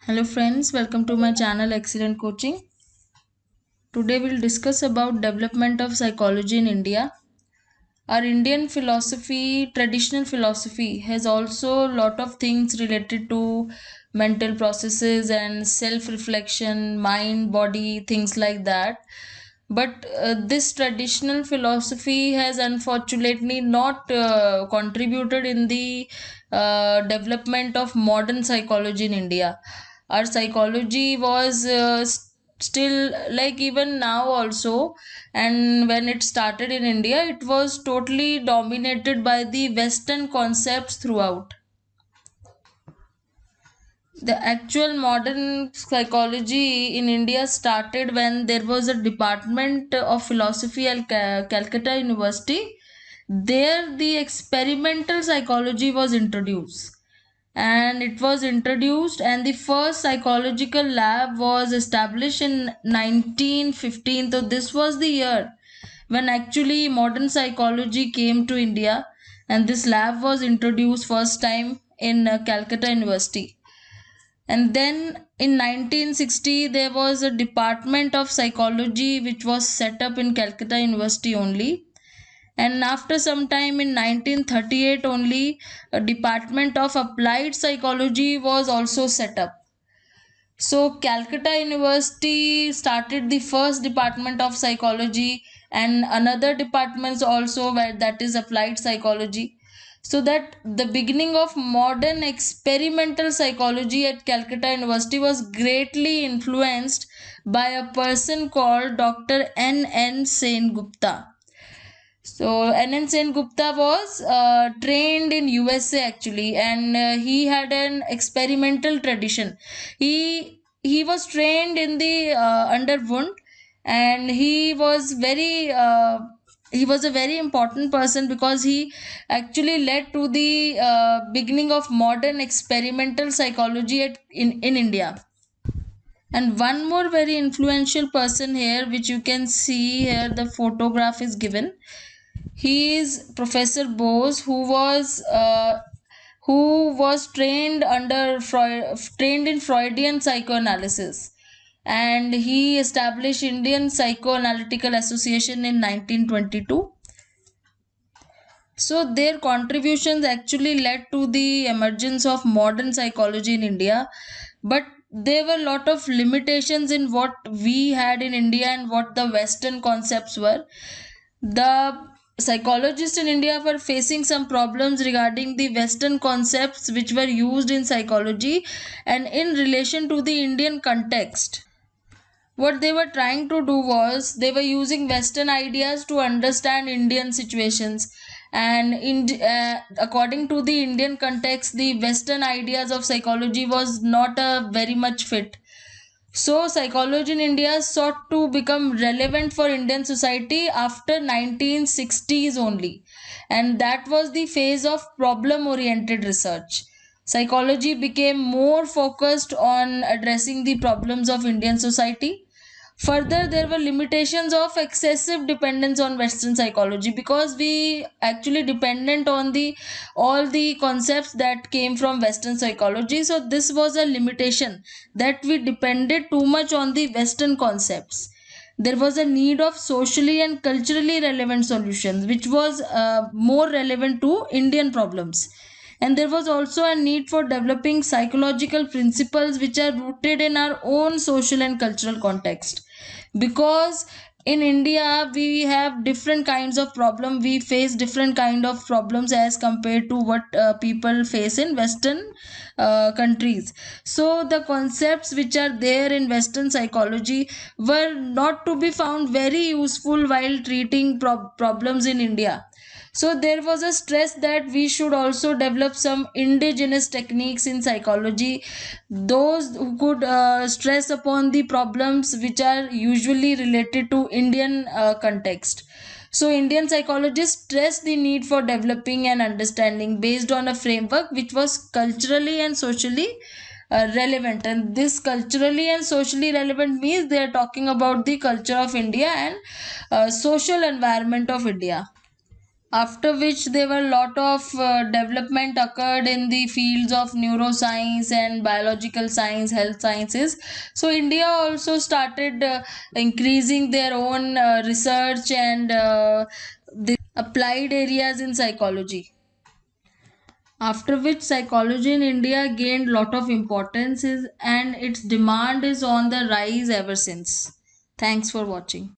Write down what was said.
Hello friends, welcome to my channel Excellent Coaching. Today we'll discuss about development of psychology in India. Our Indian philosophy, traditional philosophy has also a lot of things related to mental processes and self-reflection, mind, body, things like that. But this traditional philosophy has unfortunately not contributed in the development of modern psychology in India. Our psychology was still like even now also, and when it started in India it was totally dominated by the Western concepts throughout. The actual modern psychology in India started when there was a department of philosophy at Calcutta University. There, the experimental psychology was introduced, and it was introduced, and the first psychological lab was established in 1915. So, this was the year when actually modern psychology came to India, and this lab was introduced first time in Calcutta University. And then in 1960, there was a department of psychology which was set up in Calcutta University only. And after some time in 1938 only, a department of applied psychology was also set up. So Calcutta University started the first department of psychology, and another departments also where that is applied psychology. So that the beginning of modern experimental psychology at Calcutta University was greatly influenced by a person called Dr. N. Sen Gupta. So N. Sen Gupta was trained in USA actually, and he had an experimental tradition. He was trained in the under Wundt, and he was a very important person because he actually led to the beginning of modern experimental psychology in India. And one more very influential person here, which you can see here, the photograph is given. He is Professor Bose, who was trained in Freudian psychoanalysis, and he established Indian Psychoanalytical Association in 1922. So their contributions actually led to the emergence of modern psychology in India, but there were a lot of limitations in what we had in India and what the Western concepts were. The psychologists in India were facing some problems regarding the Western concepts which were used in psychology and in relation to the Indian context. What they were trying to do was they were using Western ideas to understand Indian situations, and according to the Indian context, the Western ideas of psychology was not a very much fit. So, psychology in India sought to become relevant for Indian society after 1960s only, and that was the phase of problem oriented research. Psychology became more focused on addressing the problems of Indian society. Further, there were limitations of excessive dependence on Western psychology because we actually dependent on the all the concepts that came from Western psychology. So this was a limitation, that we depended too much on the Western concepts. There was a need of socially and culturally relevant solutions, which was more relevant to Indian problems. And there was also a need for developing psychological principles which are rooted in our own social and cultural context. Because in India we have different kinds of problem, we face different kind of problems as compared to what people face in Western countries. So the concepts which are there in Western psychology were not to be found very useful while treating problems in India. So there was a stress that we should also develop some indigenous techniques in psychology, those who could stress upon the problems which are usually related to Indian context. So Indian psychologists stressed the need for developing an understanding based on a framework which was culturally and socially relevant. And this culturally and socially relevant means they are talking about the culture of India and social environment of India. after which there were a lot of development occurred in the fields of neuroscience and biological science, health sciences. So India also started increasing their own research and the applied areas in psychology, after which psychology in India gained lot of importance and its demand is on the rise ever since. Thanks for watching.